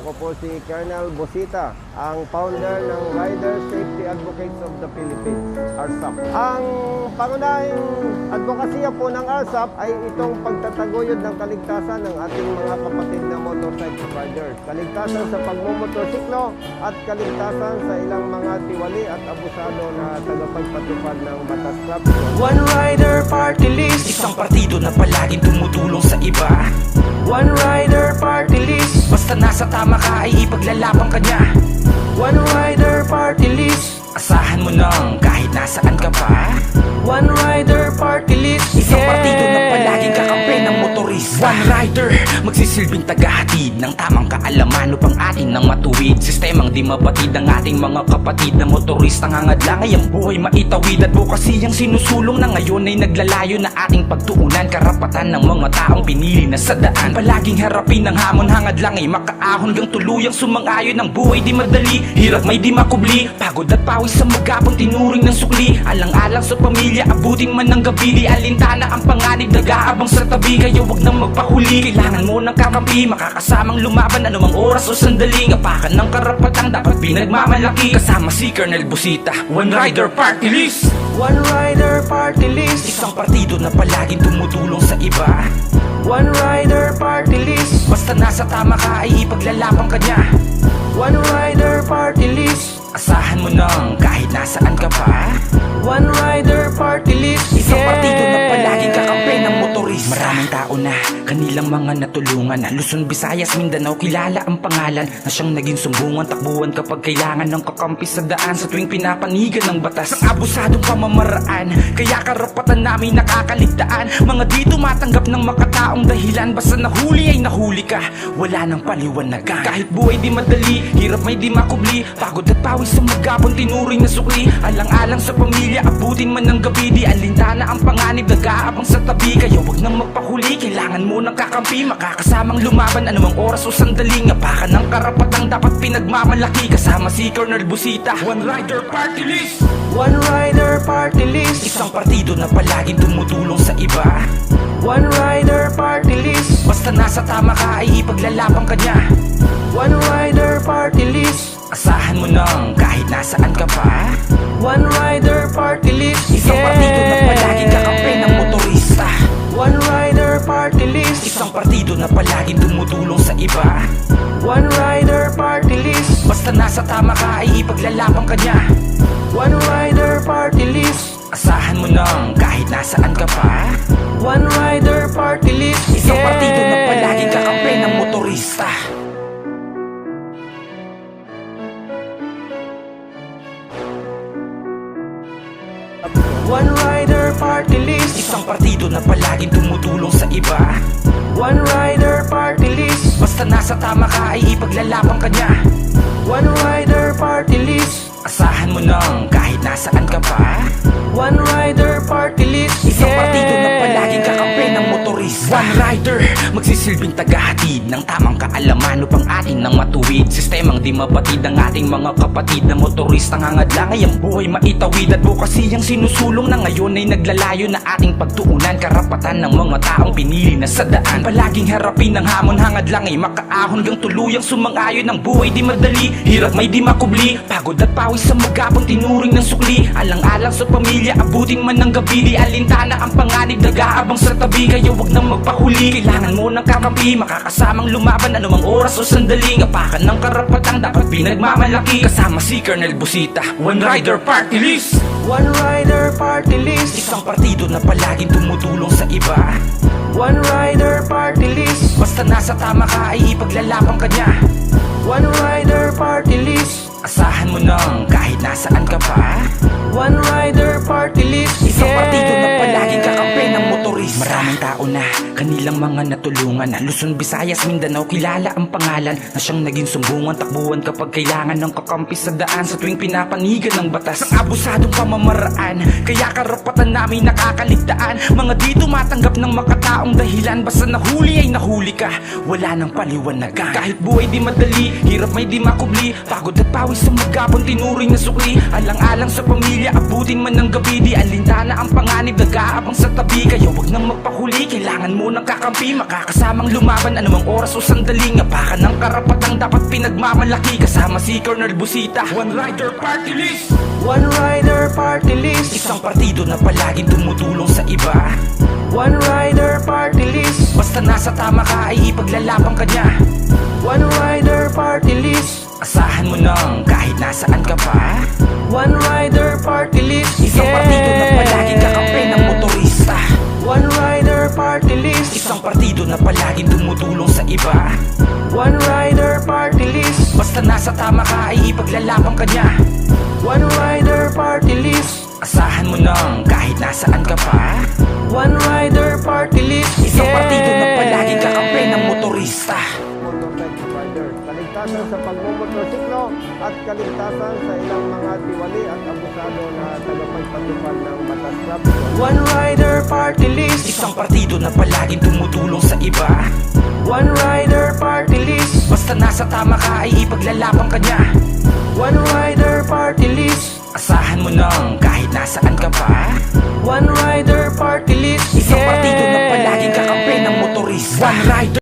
Ako po si Colonel Bosita, ang founder ng Rider Safety Advocates of the Philippines, RSAP. Ang pangunahing advokasya po ng RSAP ay itong pagtataguyod ng kaligtasan ng ating mga kapatid na motorcycle riders. Kaligtasan sa pagmumotorsiklo at kaligtasan sa ilang mga tiwali at abusado na tagapagpatupad ng batas trapiko. One Rider Party List, isang partido na palaging tumutulong sa iba. One Rider Party List, basta nasa tama ka ay ipaglalaban ka niya. One Rider Party List, asahan mo nang kahit nasaan ka pa. One Rider Party List, isang partido na palaging kakampi ng motorista. One Rider, magsisilbing tagahatid ng tamang kaalaman upang atin nang matuwid. Sistemang di mabatid ang ating mga kapatid na motorista. Ngangadlang ay ang buhay maitawid. Advokasy ang sinusulong na ngayon ay naglalayo na ating pagtuunan. Karapatan ng mga taong pinili na sa daan. Palaging harapin ng hamon, hangad lang ay makaahon gang tuluyang sumang-ayon. Ang buhay di madali, hirap may di makubli. Pagod at pawis sa magabang tinuring ng sukli. Alang-alang sa pamilya, abutin man ng gabi. Di alintana ang panganib, nag-aabang sa tabi. Kaya wag nang magpahuli, kailangan mo ng kakampi. Makakasamang lumaban anumang oras o sandali. Apakan ng karapatang dapat pinagmamalaki. Kasama si Colonel Bosita, One Rider Party List. One Rider Party List, isang partido na palaging tumutulong sa iba. One Rider Party List, basta nasa tama ka ay ipaglalaban ka niya. One Rider Party List, asahan mo nang kahit nasaan ka pa. One Rider Party List, isang partido na palaging kakampi ng motorista. Maraming tao na kanilang mga natulungan. Luzon, Visayas, Mindanao, kilala ang pangalan na siyang naging sumbungan, takbuhan kapag kailangan ng kakampi sa daan. Sa tuwing pinapanigan ng batas ng abusadong pamamaraan, kaya karapatan namin nakakaligtaan. Mga di tumatanggap ng makataong dahilan. Basta nahuli ay nahuli ka, wala nang paliwanagan. Kahit buhay di madali, hirap may di makubli. Pagod at pawis sa magabang tinuring na sukli. Alang-alang sa pamilya, abutin man ng gabi. Di alintana ang panganib, nag-aabang sa tabi. Kaya wag nang magpahuli, kailangan mo ng kakampi. Makakasamang lumaban anumang oras o sandali. Apakan ng karapatang dapat pinagmamalaki. Kasama si Colonel Bosita, One Rider Party List. One Rider Party List, isang partido na palaging tumutulong sa iba. One Rider Party List, basta nasa tama ka ay ipaglalaban ka niya. One Rider Party List, asahan mo nang kahit nasaan ka pa. One Rider Party List, isang partido na palaging kakampi ng motorista. One Rider Party List, isang partido na palaging tumutulong sa iba. One Rider Party List, basta nasa tama ka ay ipaglalaban ka niya. One Rider Party List, asahan mo nang kahit nasaan ka pa. One Rider Party List, isang partido na palaging kakampi ng motorista. One Rider Party List, isang partido na palaging tumutulong sa iba. One Rider Party List, basta nasa tama ka ay ipaglalaban ka niya. One Rider Party List, asahan mo nang kahit nasaan ka pa. One Rider Party List, isang partido na palaging kakampi ng motorista. One Rider, magsisilbing tagahatid ng tamang kaalaman upang atin nang matuwid. Sistemang di mabatid ang ating mga kapatid na motorista. Ngangadlang ay ang buhay maitawid. Advokasy ang sinusulong na ngayon ay naglalayo na ating pagtuunan. Karapatan ng mga taong pinili na sa daan. Palaging harapin ng hamon, hangad lang ay makaahon gang tuluyang sumang-ayon. Ang buhay di madali, hirap may di makubli. Pagod at pawis sa magabang tinuring ng sukli. Alang-alang sa pamilya, abutin man ng gabi. Di alintana ang panganib, nag-aabang sa tabi. Kaya wag nang magpahuli, kailangan mo ng kakampi. Makakasamang lumaban anumang oras o sandali. Apakan ng karapatang dapat pinagmamalaki. Kasama si Colonel Bosita, One Rider Party List. One Rider Party List, isang partido na palaging tumutulong sa iba. One Rider Party List, basta nasa tama ka ay ipaglalaban ka niya. One Rider Party List, asahan mo nang kahit nasaan ka pa. One Rider Party List, isang partido na palaging kakampi ng motorista. Maraming tao na kanilang mga natulungan. Luzon, Visayas, Mindanao, kilala ang pangalan na siyang naging sumbungan, takbuhan kapag kailangan ng kakampi sa daan. Sa tuwing pinapanigan ng batas ng abusadong pamamaraan, kaya karapatan namin nakakaligtaan. Mga di tumatanggap ng makataong dahilan. Basta nahuli ay nahuli ka, wala nang paliwanagan. Kahit buhay di madali, hirap may di makubli. Pagod at pawis sa magabang tinuring na sukli. Alang-alang sa pamilya, abutin man ng gabi. Di alintana ang panganib, nag-aabang sa tabi. Kaya wag nang magpahuli, huli, kailangan mo ng kakampi. Makakasamang lumaban anumang oras o sandali. Apakan ng karapatang dapat pinagmamalaki. Kasama si Colonel Busita, One Rider Party List. One Rider Party List, isang partido na palaging tumutulong sa iba. One Rider Party List, basta nasa tama ka ay ipaglalapang ka niya. One Rider Party List, asahan mo nang kahit nasaan ka pa. One Rider Party List, isang partido na palaging kakampi ng motorista. One Rider Party List, isang partido na palaging tumutulong sa iba. One Rider Party List, basta nasa tama ka ay ipaglalapang ka niya. One Rider Party List, asahan mo nang kahit nasaan ka pa. One Rider Party List, isang partido na palaging kakampi ng motorista. Motorcycle riders, kaligtasan sa pagmumotorsiklo at kaligtasan sa ilang mga tiwali at abusado na tagapagpatupad ng batas trapiko. One Rider Party List, isang partido na palaging tumutulong sa iba. One Rider Party List, basta nasa tama ka ay ipaglalapang ka niya. One Rider Party List, asahan mo nang kahit nasaan ka pa. One Rider Party List, isang partido na palaging kakampi ng motorista. One Rider